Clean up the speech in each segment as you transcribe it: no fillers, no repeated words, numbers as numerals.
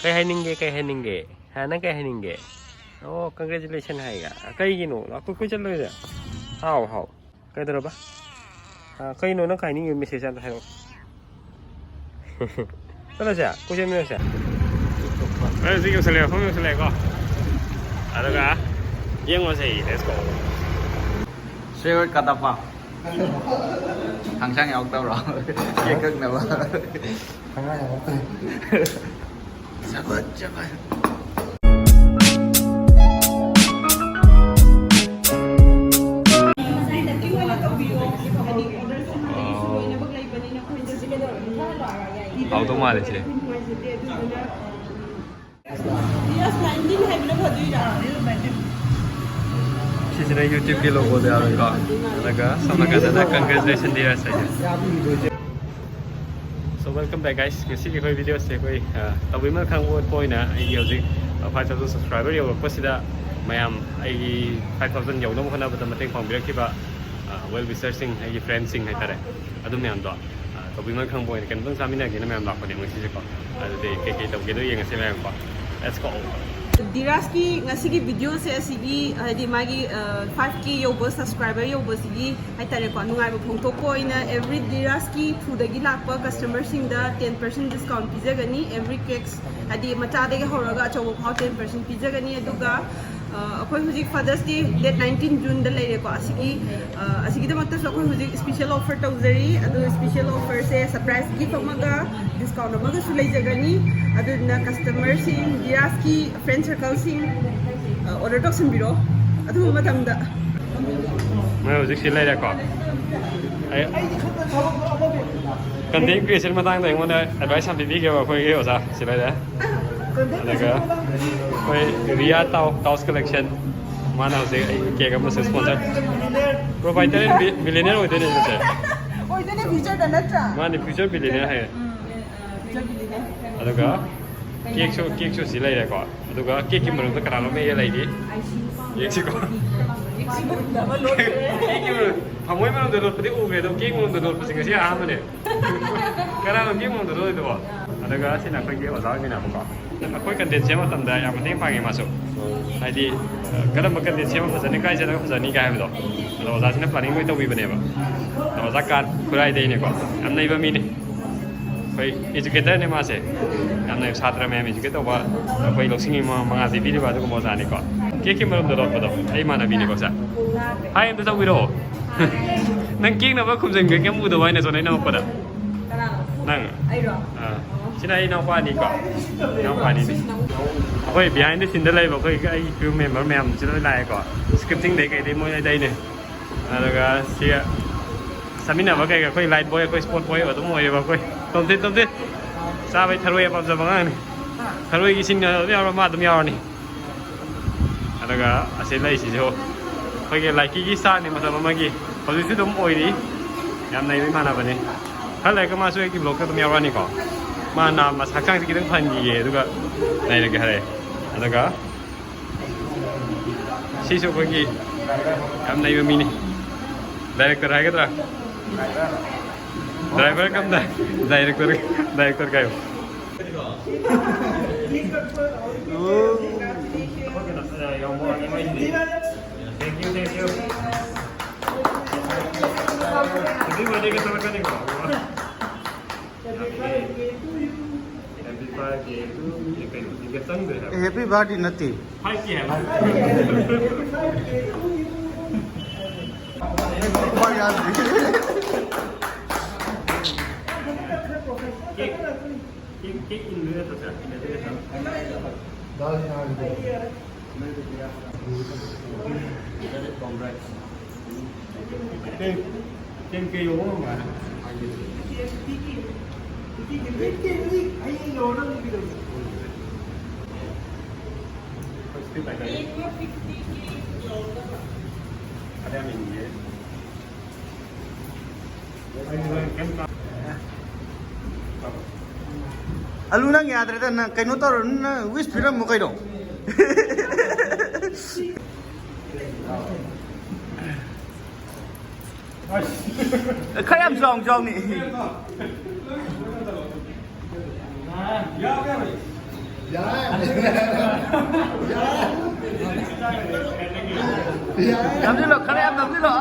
kay haninge hana kay haninge oh congratulations haiga kay gino aku ku chalo ya hao kay daro ba kay no nang kay ni message an hayo Tala siya ku siya mino siya sige usale ko ada ka yang mo say let's go Saruk kata apa 항상 없다 bro 얘 nào 당연히 없다. 잠깐 auto mà chứ Sisina YouTube के लोगों दे आवे का लगा sama kata dah congratulations dia saja So welcome back guys ngasi ki koi video se koi tawi ma khang word point na ai yoji 5,000 subscriber yo ko sida mayam ai 5,000 yo no khana ba mateng pang birak ki ba well researching ai friends sing hai tare adum yam do tawi ma khang point kan bang samina gi na mayam lak ko ne ngasi ko ade ke taw ge do yeng se mayam ko let's go Diraski ngasigi video se asigi hadi magi 5k yobo subscriber yobo sigi ai tare ko nungai ba phongtok ko ina every Diraski through dagi lakpa customer sing da 10% discount pizagani every cakes hadi macha dagi horaga achaw phau 10% pizagani aduga akoi hujik Father's Day date 19 June da leire ko asigi da matta akoi hujik special offer tawzari adu special offer se surprise gift amaga discount amaga su leijagani adu na customer sing Diraski friend circle sing order toxin biro adu matamda mai hujik silai da ko ai content creation matang da ngona advice am bibi ke ba khoi ge osa silai da Alaga, koi Ria Taos collection, mana hose ke ka mas sponsor. Provider billionaire hote ne jese. oi dene future da natra Mana future billionaire hai. Alaga, cake show silai da ko. Alaga cake ki manu ta karalo me ye lai di. Ye chi ko. Cake manu, hamoi manu da pati u ge do cake manu da pati ngasi a mane. Karalo cake manu da do ba. Alaga sina koi ge osa ni na ko. Aku kan dia siapa tanda yang penting panggil masuk. Jadi kalau makan dia siapa pesan kai jadi pesan ni kai betul. Kalau saya sini planning itu wibene ba. Kalau zakat kurai deh ini kok. Amna iba mini. Koi educator ni masih. Amna satra mem educator ba. Koi loksingi mengaji bini ba tu ko moza ni kok. Kiki belum dorot betul. Ai mana bini kok sa. Hai itu tahu wiro. Nang king nama kumsen ke kamu tu wine zona nama pada. Nang. Sina ai nong pa ni ko nong pa ni koi behind the scene da lai ba koi ai film member mem chilo lai ko scripting dei kai dei moi dai ne alaga sia samina ba kai koi light boy koi sport boy ba tu moi ba koi tom te sa bai tharoi ba za bang ni tharoi gi sing na ya ma dum ya ni alaga ase lai si jo koi ge like gi sa ni ma sa ma gi positive dum oi ni yam nai mai ma na ba ni hal lai ka ma so ki blog ka dum ya ni ko mana mas hakang kita panji ye juga naik lagi hari, ada sisuk lagi, kami naik mini, director hai kita, driver kami dah, director kayu. Thank you. Ini mana kita makan ni kau? Happy birthday Nati. Hai ki hai. Kau yaad Cake in there to sir. Cake ke yo ma. Ada yang ini. Alu nang yaad reda na kaino tor na wish film mo kayo. Kaya am song ni. Làm gì lộc khăn em làm gì lộc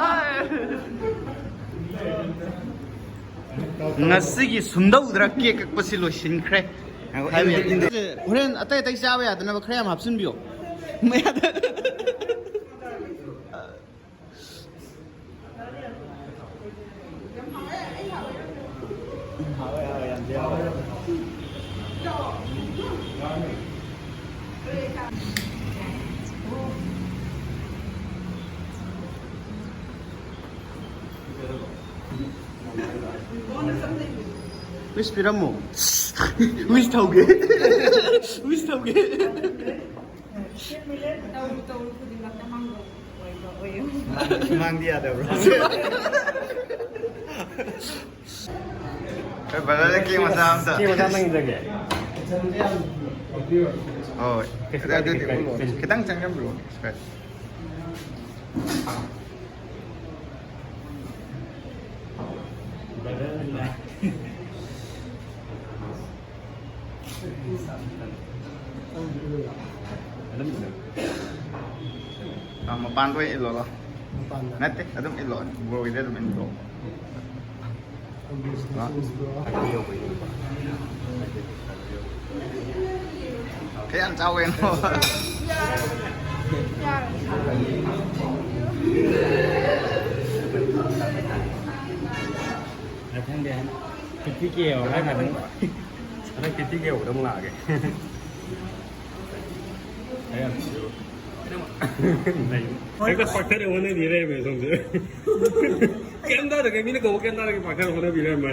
ngasi sundau드라 케이크 깎고실로 신크레 호렌 아따 이따 샤워야 되나 크레am 합순 비오 뭐야 Wis piramu? Wis tau ge? Wis tau ge? Mang dia ada bro. Padahal lagi masam tak. Kia macam mana lagi? Oh, kita ada di ulo. Kita ngcangkan bro. Mapan tu ilo lah. Nanti ada ilo. Bro itu ada ilo. Kayak cawen. Thằng đèn cái kèo hay là nó cái kèo đông lạ kìa thấy không này cái phát thế này nó bị lên mà xong rồi kem đó được cái mình có kem đó cái phát thế nó bị lên mà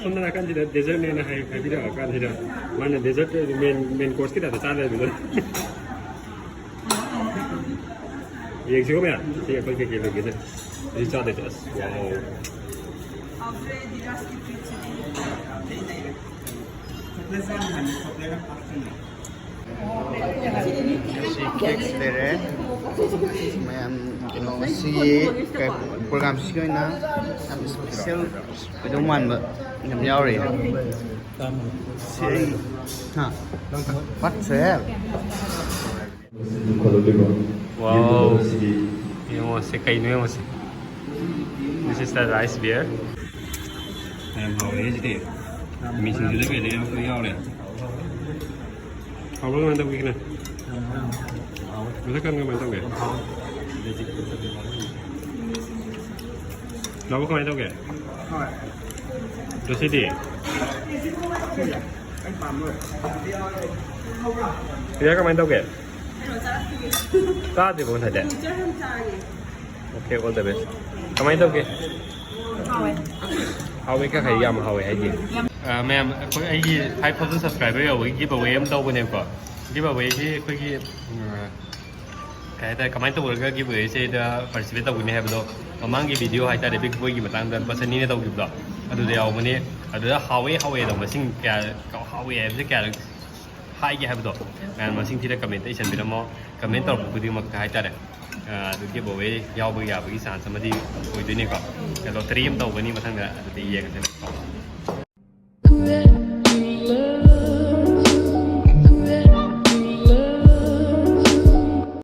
hôm nay kan tidak dessert này là hay tidak akan tidak mana dessert main course kita ada sana gitu yang sih apa ya sih apa kayak gitu jadi cara itu wow Si cake tere. Mayan kino si cái program si cái na special pedoman ba nhầm nhau rồi. Si ha. Bắt xe. wow ini masih kayak ini masih this is the rice beer em hầu đấy chứ mình xin cái này em tôi yêu này hầu nó mang tao cái này mình thích ăn cái mang tao kìa nó có mang tao kìa rồi xin đi cái cái mang tao kìa ta thì cũng thật đẹp ok all the best cái mang tao kìa hầu với các thầy yam hầu hay gì mẹ có ai gì 5,000 subscriber rồi với giveaway em đâu bên em có giveaway thì có gì cáiแต่ comment ตัวก็ giveaway ใช่เดี๋ยว participate ตัวนี้ให้ไปดูบางที video ให้แต่เด็ก big boy กี่มาตั้งแต่ person นี้ตัวกี่ตัวเดี๋ยวมันนี้เดี๋ยว how way ตัวมาสิ่งแกก็ how way ไม่ใช่แกให้กี่ให้ไปดูงานมาสิ่งที่ได้ comment ที่ฉันไปแล้วมั้ง comment ตัวบุตรมาให้แต่ตัว giveaway ยาวไปสารสมาธิคุยด้วยนี่ก็แต่เราเตรียมตัววันนี้มาทั้งเดือนตีเองกันใช่ไหม